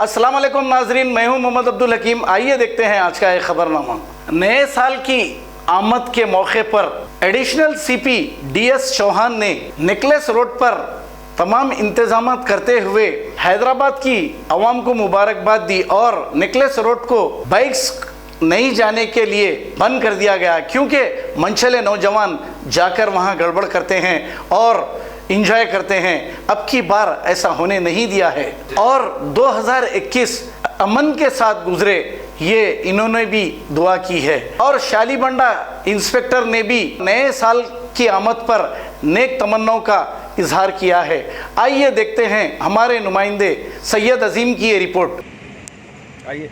अस्सलाम वालेकुम नाजरीन, मैं हूं मोहम्मद अब्दुल हकीम। आइए देखते हैं आज का एक खबरनामा। नए साल की आमद के मौके पर एडिशनल सीपी डीएस चौहान ने नेकलेस रोड पर तमाम इंतजाम करते हुए हैदराबाद की आवाम को मुबारकबाद दी और नेकलेस रोड को बाइक्स नहीं जाने के लिए बंद कर दिया गया, क्योंकि मनचले नौजवान जाकर वहां गड़बड़ करते हैं और इंजॉय करते हैं। अब की बार ऐसा होने नहीं दिया है और 2021 अमन के साथ गुजरे, ये इन्होंने भी दुआ की है। और शालीबंडा इंस्पेक्टर ने भी नए साल की आमद पर नेक तमन्नाओं का इजहार किया है। आइए देखते हैं हमारे नुमाइंदे सैयद अजीम की ये रिपोर्ट। आइए।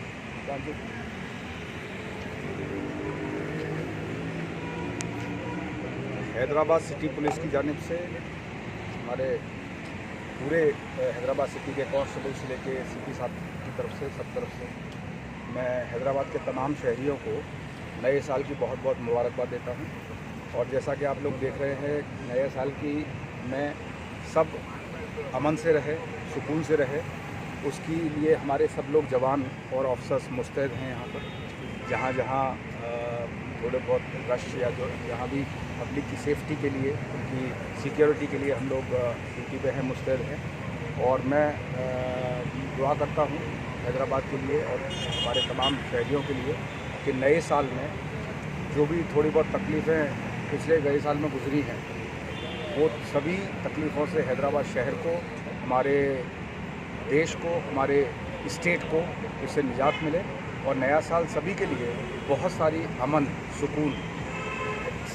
हैदराबाद सिटी पुलिस की जानिब से हमारे पूरे हैदराबाद सिटी के कांस्टेबल से लेके सीपी साहब की तरफ से सब तरफ से मैं हैदराबाद के तमाम शहरियों को नए साल की बहुत बहुत मुबारकबाद देता हूं। और जैसा कि आप लोग देख रहे हैं, नए साल की में सब अमन से रहे, सुकून से रहे, उसके लिए हमारे सब लोग जवान और ऑफिसर्स मुस्तैद हैं। यहाँ पर जहाँ जहाँ थोड़े बहुत रश या जो जहाँ भी पब्लिक की सेफ्टी के लिए, उनकी सिक्योरिटी के लिए हम लोग ड्यूटी पे हैं, मुस्तैद हैं। और मैं दुआ करता हूँ हैदराबाद के लिए और हमारे तमाम शहरियों के लिए कि नए साल में जो भी थोड़ी बहुत तकलीफ़ें पिछले गए साल में गुजरी हैं, वो सभी तकलीफ़ों से हैदराबाद शहर को, हमारे देश को, हमारे स्टेट को इससे निजात मिले और नया साल सभी के लिए बहुत सारी अमन, सुकून,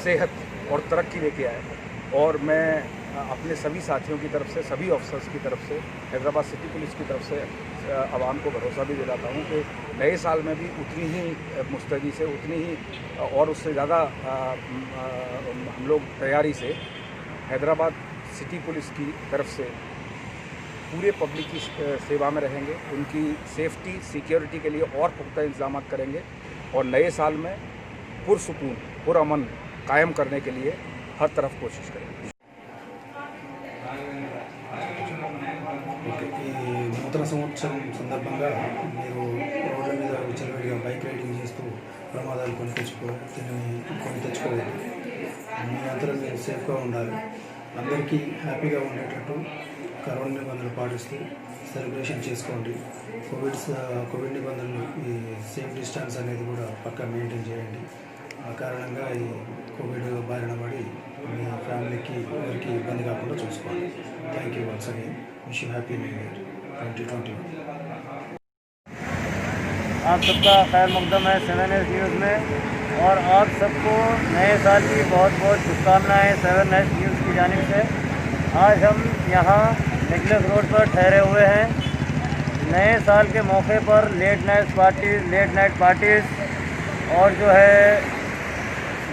सेहत और तरक्की लेके आए। और मैं अपने सभी साथियों की तरफ से, सभी ऑफिसर्स की तरफ से, हैदराबाद सिटी पुलिस की तरफ से आवाम को भरोसा भी दिलाता हूँ कि नए साल में भी उतनी ही मुस्तैदी से, उतनी ही और उससे ज़्यादा हम लोग तैयारी से हैदराबाद सिटी पुलिस की तरफ से पूरे पब्लिक की सेवा में रहेंगे, उनकी सेफ्टी, सिक्योरिटी के लिए और पुख्ता इंतजाम करेंगे और नए साल में पुरसुकून, पुरअमन कायम करने के लिए हर तरफ कोशिश करेंगे। ఈ నూతన సంవత్సరం సందర్భంగా మీరు రోడ్ల మీద విచ్చలవిడిగా బైక్ రైడింగ్ చేస్తూ ప్రమాదాలు కొని తెచ్చుకోవద్దు. మీ అందరూ మీరు సేఫ్గా ఉండాలి. అందరికీ హ్యాపీగా ఉండేటట్టు కరోనా నిబంధనలు పాటిస్తూ సెలబ్రేషన్ చేసుకోండి. కోవిడ్ నిబంధనలు, ఈ సేఫ్ డిస్టెన్స్ అనేది కూడా పక్కా మెయింటైన్ చేయండి. ఆ కారణంగా ఈ కోవిడ్ బారిన పడి మీ ఫ్యామిలీకి ఎవరికి ఇబ్బంది కాకుండా చూసుకోండి. Thank you once again. Wish you happy new year 2021। आप सबका खैर मकदम है 7S न्यूज़ में और आप सबको नए साल की बहुत बहुत शुभकामनाएँ 7S न्यूज़ की जानिब से। आज हम यहाँ नेकलेस रोड पर ठहरे हुए हैं। नए साल के मौके पर लेट नाइट पार्टीज़ और जो है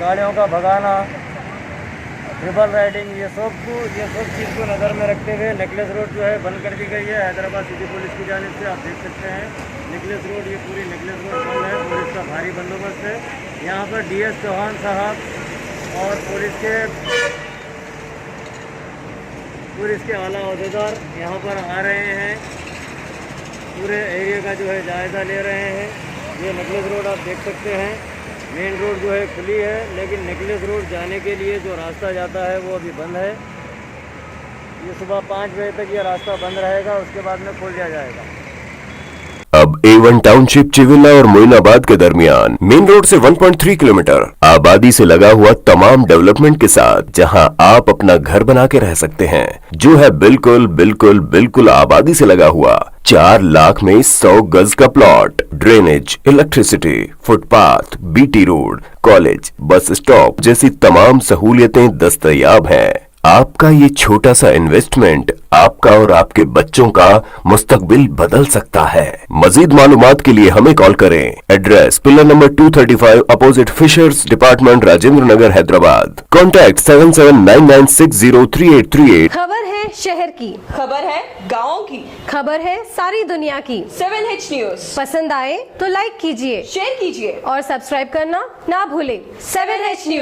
गाड़ियों का भगाना, ट्रिपल राइडिंग, ये सब चीज़ को नज़र में रखते हुए नेकलेस रोड जो है बंद कर दी गई है हैदराबाद सिटी पुलिस की जानिब से। आप देख सकते हैं नेकलेस रोड, ये पूरी नेकलेस रोड बंद है। पुलिस का भारी बंदोबस्त है। यहाँ पर डीएस चौहान साहब और पुलिस के आला अहदेदार यहाँ पर आ रहे हैं, पूरे एरिया का जो है जायज़ा ले रहे हैं। ये नेकलेस रोड आप देख सकते हैं, मेन रोड जो है खुली है, लेकिन नेकलेस रोड जाने के लिए जो रास्ता जाता है वो अभी बंद है। ये सुबह 5 बजे तक ये रास्ता बंद रहेगा, उसके बाद में खोल दिया जाएगा। अब A1 टाउनशिप चिविला और मोइनाबाद के दरमियान मेन रोड से 1.3 किलोमीटर आबादी से लगा हुआ तमाम डेवलपमेंट के साथ जहां आप अपना घर बना के रह सकते हैं, जो है बिल्कुल आबादी से लगा हुआ। 4 लाख में 100 गज का plot, drainage, electricity, footpath, BT road, college, bus stop जैसी तमाम सहूलियतें दस्तयाब हैं। आपका ये छोटा सा इन्वेस्टमेंट आपका और आपके बच्चों का मुस्तकबिल बदल सकता है। मजीद मालूमात के लिए हमें कॉल करें। Address pillar number 235 opposite fishers department, Rajendra Nagar, Hyderabad. Contact 7799603838। खबर है शहर की, खबर है गाँव की, खबर है सारी दुनिया की। 7H न्यूज़ पसंद आए तो लाइक कीजिए, शेयर कीजिए और सब्सक्राइब करना ना भूले। 7H news.